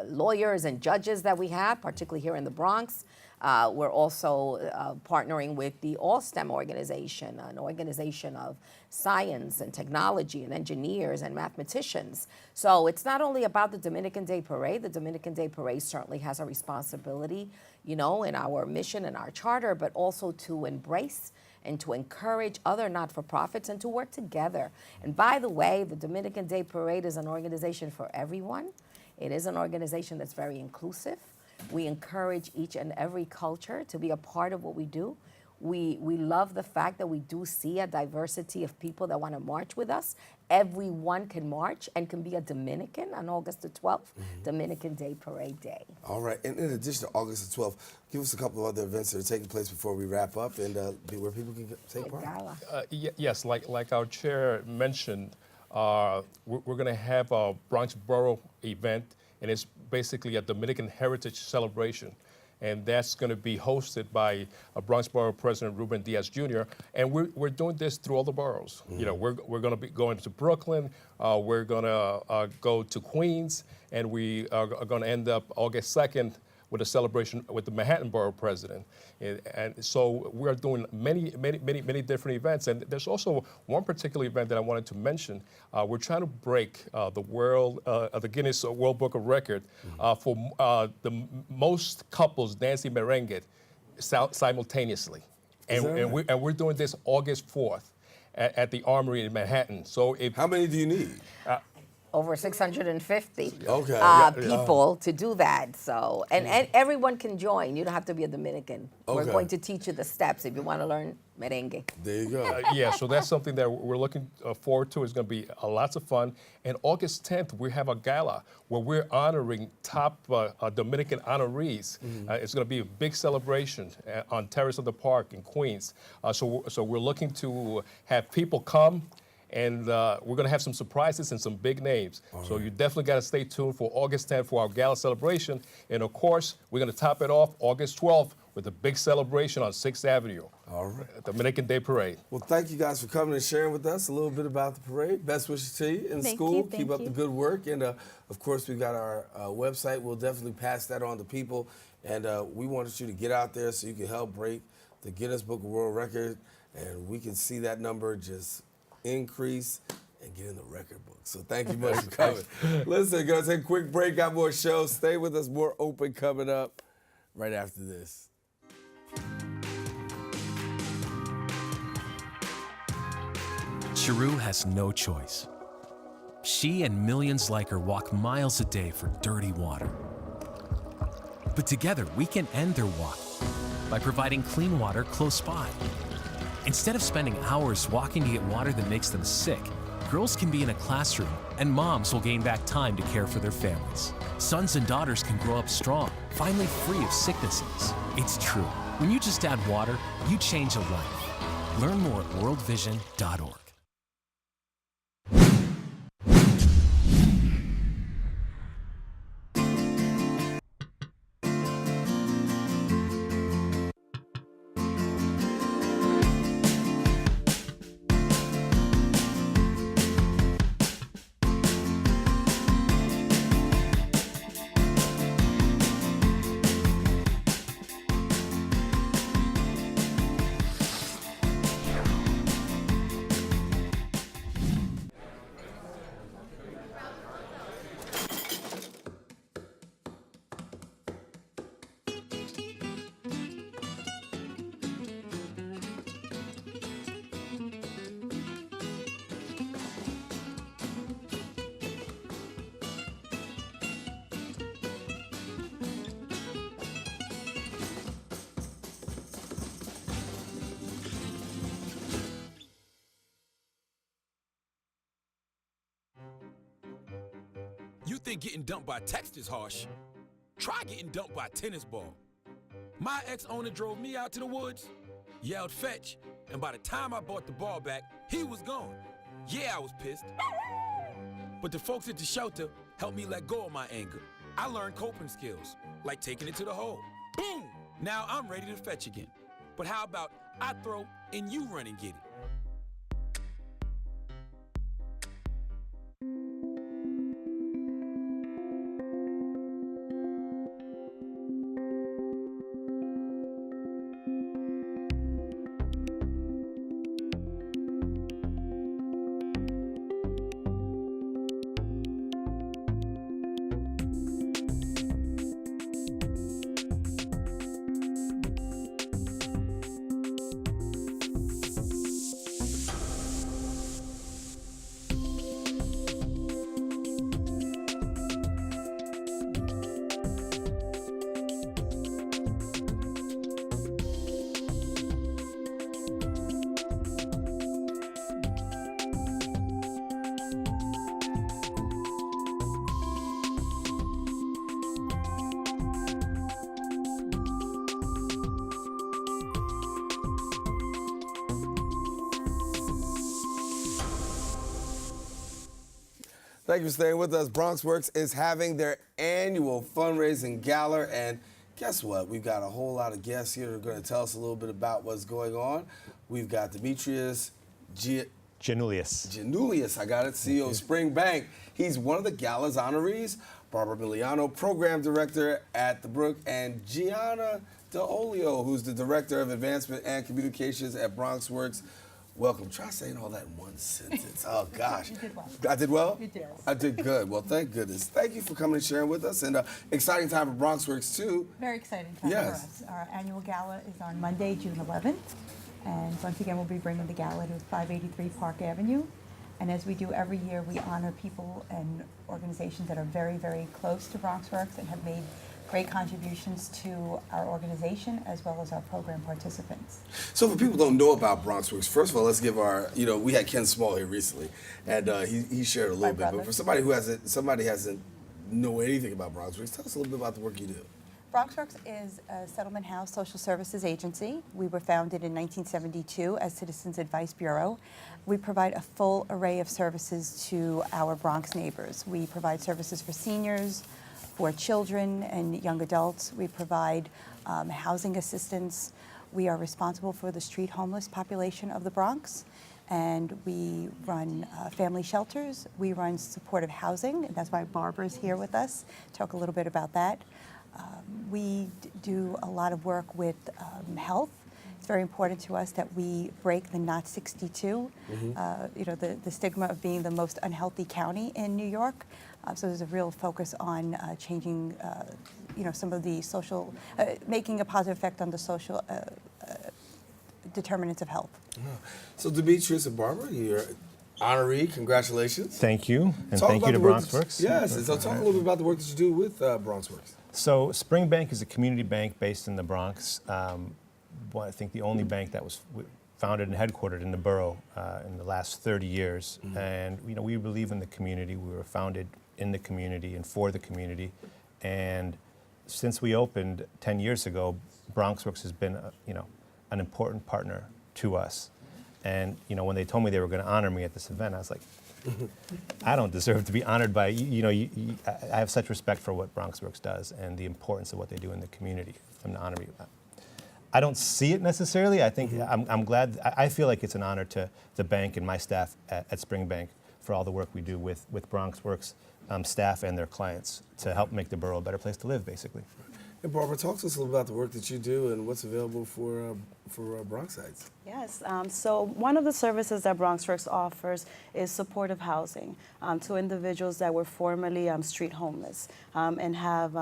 lawyers and judges that we have, particularly here in the Bronx. We're also partnering with the All-STEM organization, an organization of science and technology and engineers and mathematicians. So it's not only about the Dominican Day Parade. The Dominican Day Parade certainly has a responsibility, in our mission and our charter, but also to embrace and to encourage other not-for-profits and to work together. And by the way, the Dominican Day Parade is an organization for everyone. It is an organization that's very inclusive. We encourage each and every culture to be a part of what we do. We love the fact that we do see a diversity of people that want to march with us. Everyone can march and can be a Dominican on August the 12th, Dominican Day Parade Day. All right, and in addition to August the 12th, give us a couple of other events that are taking place before we wrap up and where people can take part. Yes, like our chair mentioned, we're going to have a Bronx Borough event, and it's basically a Dominican heritage celebration. And that's going to be hosted by Bronx Borough President Ruben Diaz Jr. And we're doing this through all the boroughs. We're going to be going to Brooklyn. We're going to go to Queens, and we are going to end up August 2nd with a celebration with the Manhattan Borough President. And so we're doing many different events. And there's also one particular event that I wanted to mention. We're trying to break the Guinness World Book of Record for the most couples dancing merengue simultaneously. And we're doing this August 4th at the Armory in Manhattan. So how many do you need? Over 650 okay. people to do that. So, and everyone can join. You don't have to be a Dominican. Okay. We're going to teach you the steps if you want to learn merengue. There you go. Yeah, so that's something that we're looking forward to. It's going to be lots of fun. And August 10th, we have a gala where we're honoring top Dominican honorees. It's going to be a big celebration on Terrace of the Park in Queens. So we're looking to have people come. And we're going to have some surprises and some big names. So you definitely got to stay tuned for August 10th for our gala celebration. And of course, we're going to top it off August 12th with a big celebration on 6th Avenue. All right. Dominican Day Parade. Well, thank you guys for coming and sharing with us a little bit about the parade. Best wishes to you in school. Keep up the good work. And of course, we've got our website. We'll definitely pass that on to people. And we wanted you to get out there so you can help break the Guinness Book of World Record. And we can see that number just increase and get in the record book. So thank you much for coming. Listen, going to take a quick break. Got more shows. Stay with us. More open coming up right after this. Cheru has no choice. She and millions like her walk miles a day for dirty water. But together, we can end their walk by providing clean water close by. Instead of spending hours walking to get water that makes them sick, girls can be in a classroom and moms will gain back time to care for their families. Sons and daughters can grow up strong, finally free of sicknesses. It's true. When you just add water, you change a life. Learn more at worldvision.org. you think getting dumped by text is harsh, try getting dumped by a tennis ball. My ex-owner drove me out to the woods, yelled fetch, and by the time I bought the ball back, he was gone. Yeah, I was pissed. But the folks at the shelter helped me let go of my anger. I learned coping skills, like taking it to the hole. Boom! Now I'm ready to fetch again. But how about I throw and you run and get it? Thank you for staying with us. Bronxworks is having their annual fundraising gala, and guess what? We've got a whole lot of guests here that are going to tell us a little bit about what's going on. We've got Demetris Giannoulias, I got it, CEO of Spring Bank. He's one of the gala's honorees. Barbara Miliano, Program Director at the Brook, and Ianna Dell'olio, who's the Director of Advancement and Communications at Bronxworks. Welcome. Try saying all that in one sentence. Oh, gosh. You did well. I did well? You did. I did good. Well, thank goodness. Thank you for coming and sharing with us. And exciting time for Bronxworks, too. Very exciting time for us. Our annual gala is on Monday, June 11th. And once again, we'll be bringing the gala to 583 Park Avenue. And as we do every year, we honor people and organizations that are very, very close to Bronxworks and have made great contributions to our organization as well as our program participants. So for people who don't know about Bronxworks, first of all, let's give our, we had Ken Small here recently, and he shared a little bit. But for somebody who hasn't know anything about Bronxworks, tell us a little bit about the work you do. Bronxworks is a settlement house social services agency. We were founded in 1972 as Citizens Advice Bureau. We provide a full array of services to our Bronx neighbors. We provide services for seniors, for children and young adults. We provide housing assistance. We are responsible for the street homeless population of the Bronx. And we run family shelters. We run supportive housing. And that's why Barbara's here with us. Talk a little bit about that. We do a lot of work with health. It's very important to us that we break the not 62, the stigma of being the most unhealthy county in New York. So there's a real focus on changing, some of the social, making a positive effect on the social determinants of health. So Demetris and Barbara, you're honoree. Congratulations. Thank you, and thank you to Bronxworks. Yes, so talk a little bit about the work that you do with Bronxworks. So Spring Bank is a community bank based in the Bronx. I think the only bank that was founded and headquartered in the borough in the last 30 years. And we believe in the community. We were founded in the community and for the community. And since we opened 10 years ago, Bronxworks has been an important partner to us. And when they told me they were going to honor me at this event, I was like, I don't deserve to be honored by I have such respect for what Bronxworks does and the importance of what they do in the community. For them to honor me. I don't see it necessarily. I think I'm glad. I feel like it's an honor to the bank and my staff at Spring Bank for all the work we do with Bronxworks staff and their clients to help make the borough a better place to live, basically. And Barbara, talk to us a little about the work that you do and what's available for Bronxites. Yes, so one of the services that Bronxworks offers is supportive housing to individuals that were formerly street homeless and have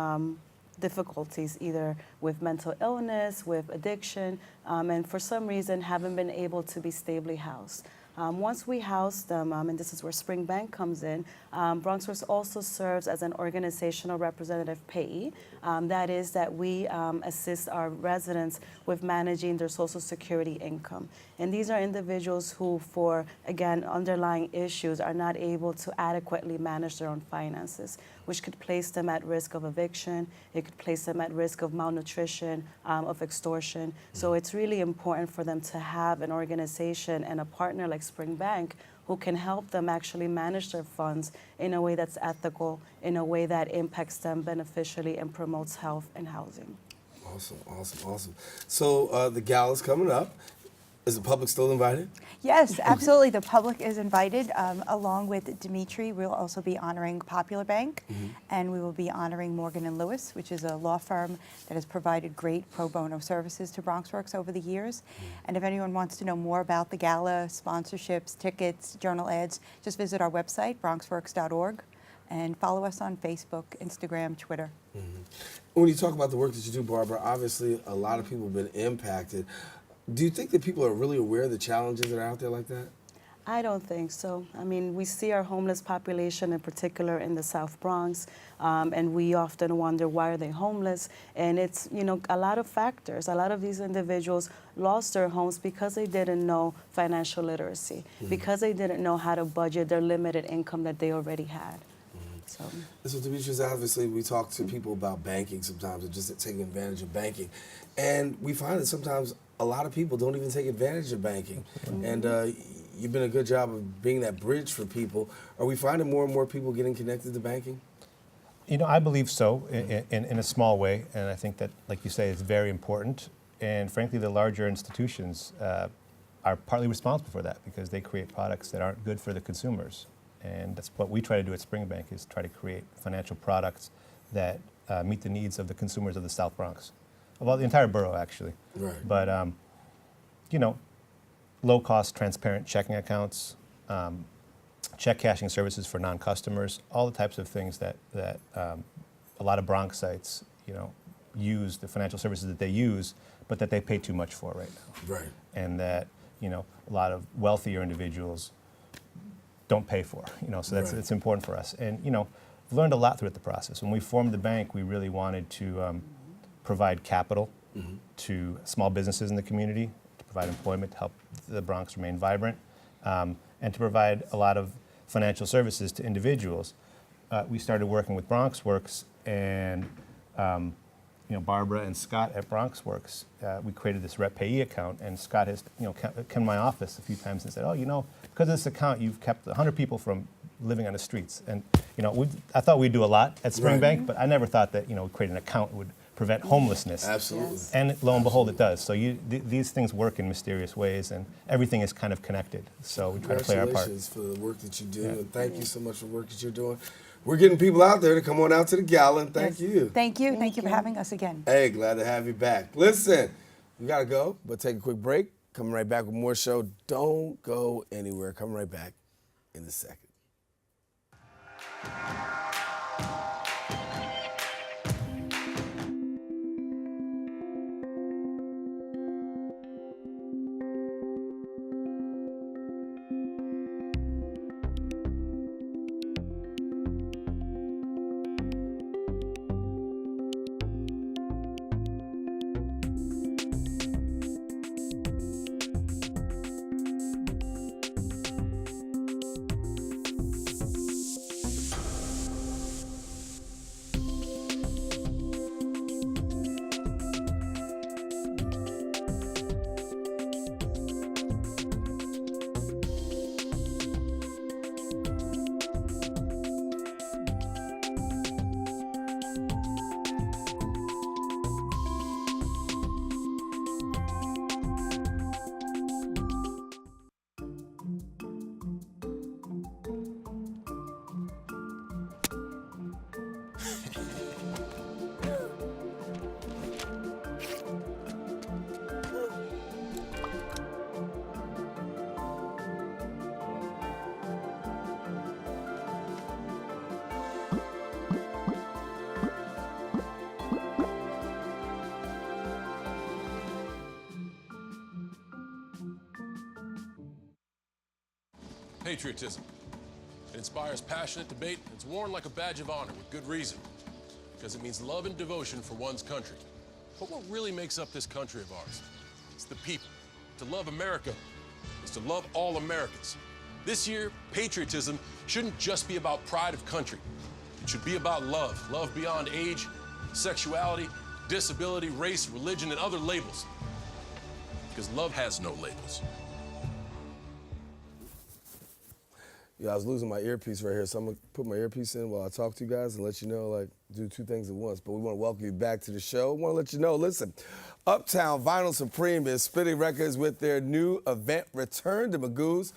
difficulties either with mental illness, with addiction, and for some reason haven't been able to be stably housed. Once we house them, and this is where Spring Bank comes in, Bronxworks also serves as an organizational representative payee. That is that we assist our residents with managing their Social Security income. And these are individuals who, for, again, underlying issues, are not able to adequately manage their own finances. which could place them at risk of eviction. It could place them at risk of malnutrition, of extortion. So it's really important for them to have an organization and a partner like Spring Bank who can help them actually manage their funds in a way that's ethical, in a way that impacts them beneficially and promotes health and housing. Awesome, awesome, awesome. So the gala's coming up. Is the public still invited? Yes, absolutely. The public is invited. Along with Demetri, we'll also be honoring Popular Bank, and we will be honoring Morgan & Lewis, which is a law firm that has provided great pro bono services to Bronxworks over the years. And if anyone wants to know more about the gala, sponsorships, tickets, journal ads, just visit our website, bronxworks.org, and follow us on Facebook, Instagram, Twitter. When you talk about the work that you do, Barbara, obviously a lot of people have been impacted. Do you think that people are really aware of the challenges that are out there like that? I don't think so. I mean, we see our homeless population in particular in the South Bronx, and we often wonder why are they homeless, and it's, you know, a lot of factors. A lot of these individuals lost their homes because they didn't know financial literacy, because they didn't know how to budget their limited income that they already had. So Demetris, obviously we talk to people about banking sometimes and just taking advantage of banking, and we find that sometimes a lot of people don't even take advantage of banking. And you've been a good job of being that bridge for people. Are we finding more and more people getting connected to banking? You know, I believe so in a small way, and I think that, like you say, it's very important. And frankly, the larger institutions are partly responsible for that because they create products that aren't good for the consumers. And that's what we try to do at Spring Bank, is try to create financial products that meet the needs of the consumers of the South Bronx. Well, the entire borough, actually. Right. But, you know, low-cost, transparent checking accounts, check cashing services for non-customers, all the types of things that a lot of Bronxites, you know, use, the financial services that they use, but that they pay too much for right now. Right. And that, you know, a lot of wealthier individuals don't pay for, you know, so that's it's important for us. And, you know, we've learned a lot throughout the process. When we formed the bank, we really wanted to provide capital to small businesses in the community, to provide employment, to help the Bronx remain vibrant, and to provide a lot of financial services to individuals. We started working with Bronxworks, and you know, Barbara and Scott at Bronxworks, we created this Rep Payee account, and Scott has, you know, come to my office a few times and said, oh, you know, because of this account, you've kept 100 people from living on the streets. And, you know, I thought we'd do a lot at Spring Bank, but I never thought that, you know, creating an account would prevent homelessness. Absolutely. And lo and behold, it does. So these things work in mysterious ways, and everything is kind of connected. So we try to play our part. Congratulations for the work that you do, and thank you so much for the work that you're doing. We're getting people out there to come on out to the gala, and thank you. Thank you. Thank you for having us again. Hey, glad to have you back. Listen, we got to go, but take a quick break. Coming right back with more show. Don't go anywhere. Coming right back in a second. Patriotism. It inspires passionate debate, and it's worn like a badge of honor with good reason, because it means love and devotion for one's country. But what really makes up this country of ours? It's the people. To love America is to love all Americans. This year, patriotism shouldn't just be about pride of country. It should be about love. Love beyond age, sexuality, disability, race, religion, and other labels. Because love has no labels. Yeah, I was losing my earpiece right here, so I'm gonna put my earpiece in while I talk to you guys and let you know, like, do two things at once. But we want to welcome you back to the show. We want to let you know, listen, Uptown Vinyl Supreme is spinning records with their new event, Return to MCGOOS.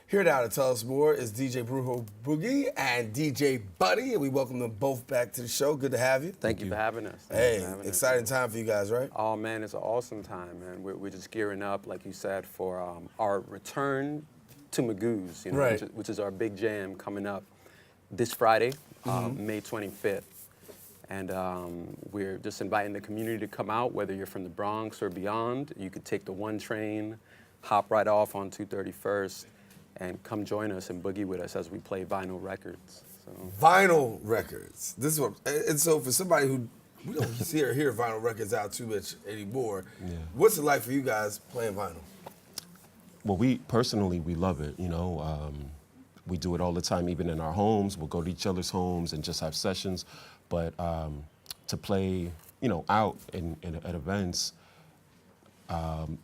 Here now to tell us more is DJ Brujo Boggie and DJ Buddy, and we welcome them both back to the show. Good to have you. Thank you for having us. Hey, exciting time for you guys, right? Oh, man, it's an awesome time, man. We're just gearing up, like you said, for our return to MCGOOS, you know, Right. which is our big jam coming up this Friday, May 25th. And we're just inviting the community to come out, whether you're from the Bronx or beyond. You could take the 1 train, hop right off on 231st, and come join us and boogie with us as we play vinyl records. So. Vinyl records. This is what, and so for somebody who, we don't hear vinyl records out too much anymore, what's it like for you guys playing vinyl? Well, we love it, you know. We do it all the time, even in our homes. We'll go to each other's homes and just have sessions. But to play, you know, out at events,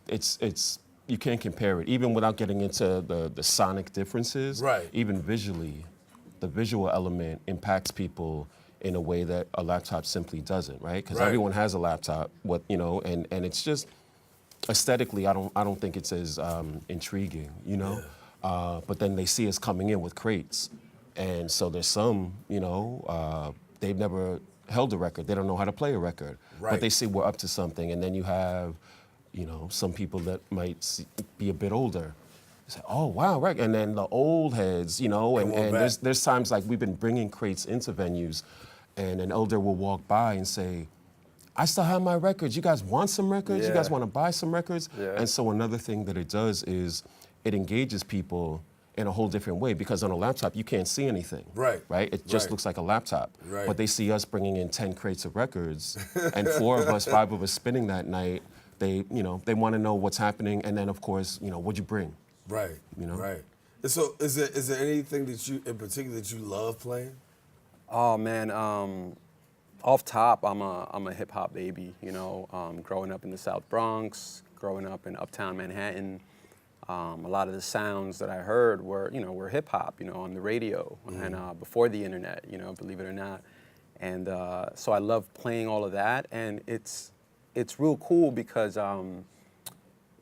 it's you can't compare it. Even without getting into the sonic differences, right? Even visually, the visual element impacts people in a way that a laptop simply doesn't, right? Because everyone has a laptop, you know, and it's just aesthetically, I don't think it's as intriguing, you know. But then they see us coming in with crates, and so there's some, you know, they've never held a record, they don't know how to play a record, but they see we're up to something, and then you have, you know, some people that might be a bit older. Say, oh wow, right, and then the old heads, you know, and there's times like we've been bringing crates into venues, and an elder will walk by and say, I still have my records. You guys want some records? You guys want to buy some records? And so another thing that it does is it engages people in a whole different way, because on a laptop you can't see anything. Right. It just looks like a laptop. But they see us bringing in 10 crates of records, and 4 of us, 5 of us spinning that night. They, you know, they want to know what's happening, and then of course, you know, what'd you bring? Right. You know. Right. And so, is there anything that you in particular that you love playing? Oh man, off top, I'm a hip hop baby. You know, growing up in the South Bronx, growing up in Uptown Manhattan, a lot of the sounds that I heard were hip hop. You know, on the radio and before the internet. You know, believe it or not. And so I love playing all of that, and it's real cool because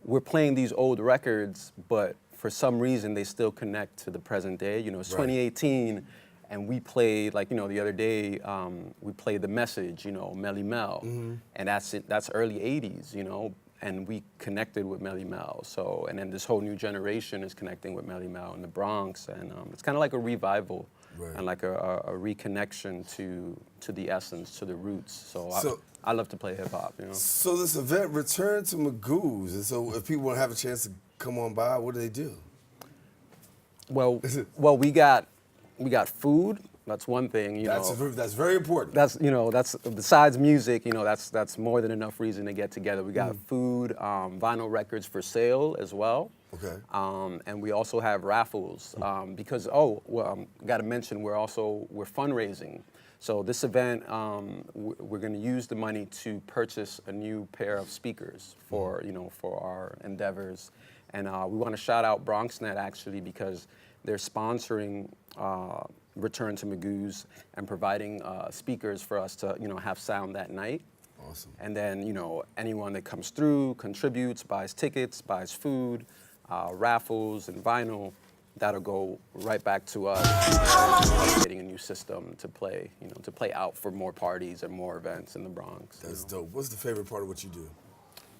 we're playing these old records, but for some reason they still connect to the present day. You know, it's 2018, and we played, like, you know, the other day, we played The Message, you know, Melly Mel, and that's early 80s, you know, and we connected with Melly Mel. So, and then this whole new generation is connecting with Melly Mel in the Bronx, and it's kind of like a revival. And like a reconnection to the essence, to the roots. So I love to play hip hop, you know. So this event, Return to MCGOOS, and so if people want to have a chance to come on by, what do they do? Well, we got food. That's one thing, you know. That's very important. That's besides music, you know, that's more than enough reason to get together. We got food, vinyl records for sale as well. Okay. And we also have raffles because got to mention we're fundraising. So this event, we're going to use the money to purchase a new pair of speakers for our endeavors, and we want to shout out BronxNet actually because they're sponsoring Return to MCGOOS and providing speakers for us to have sound that night. Awesome. And then anyone that comes through, contributes, buys tickets, buys food, raffles and vinyl, that'll go right back to us getting a new system to play out for more parties and more events in the Bronx. That's dope. What's the favorite part of what you do?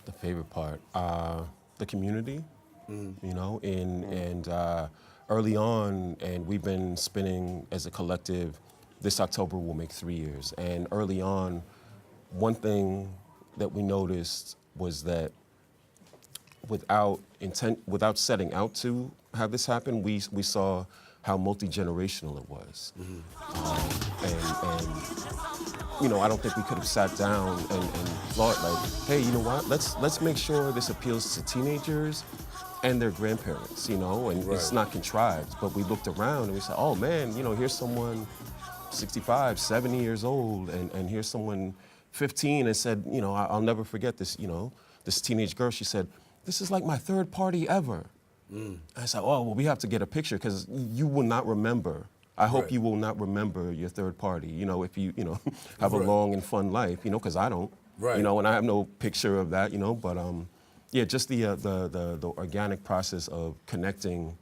The favorite part, the community, you know, and early on, and we've been spinning as a collective. This October will make 3 years, and early on, one thing that we noticed was that without setting out to have this happen, we saw how multi-generational it was. And you know, I don't think we could have sat down and thought like, hey, you know what, let's make sure this appeals to teenagers and their grandparents, you know, and it's not contrived. But we looked around and we said, oh man, you know, here's someone 65, 70 years old, and here's someone 15 and said, you know, I'll never forget this, you know, this teenage girl, she said, this is like my third party ever. I said, oh, well, we have to get a picture because you will not remember. I hope you will not remember your third party, you know, if you know, have a long and fun life, you know, because I don't. You know, and I have no picture of that, you know, but yeah, just the organic process of connecting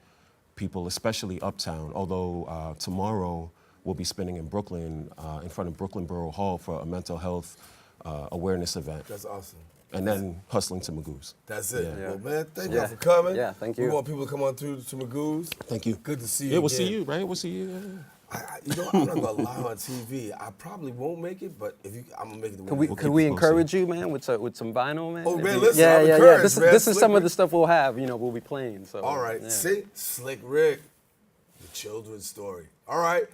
people, especially Uptown, although tomorrow we'll be spinning in Brooklyn, in front of Brooklyn Borough Hall for a mental health awareness event. That's awesome. And then hustling to MCGOOS. That's it. Yeah. Well, man, thank y'all for coming. Yeah, thank you. We want people to come on through to MCGOOS. Thank you. Good to see you. Yeah, we'll again. see you, right? We'll see you. You know, I'm not gonna lie on TV. I probably won't make it, but if you, I'm gonna make it. Could we encourage you, man, with some vinyl, man? Oh, man, you, listen, yeah, I'm yeah, encouraged, This man. is some Slick of the stuff we'll have. You know, we'll be playing. So. All right. Yeah. See, Slick Rick, the children's story. All right.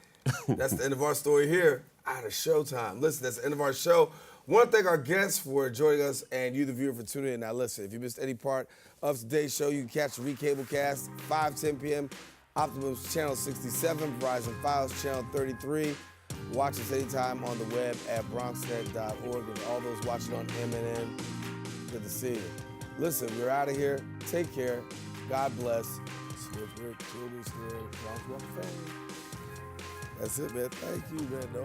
That's the end of our story here. Out of showtime. Listen, that's the end of our show. Want to thank our guests for joining us and you, the viewer, for tuning in. Now, listen, if you missed any part of today's show, you can catch the Recablecast 5-10 p.m. Optimum's Channel 67, Verizon Files Channel 33. Watch us anytime on the web at BronxNet.org. And all those watching on MNN, good to see you. Listen, we're out of here. Take care. God bless. Slick Rick, children's story, Bronx Walk of Fame. That's it, man. Thank you, man. No.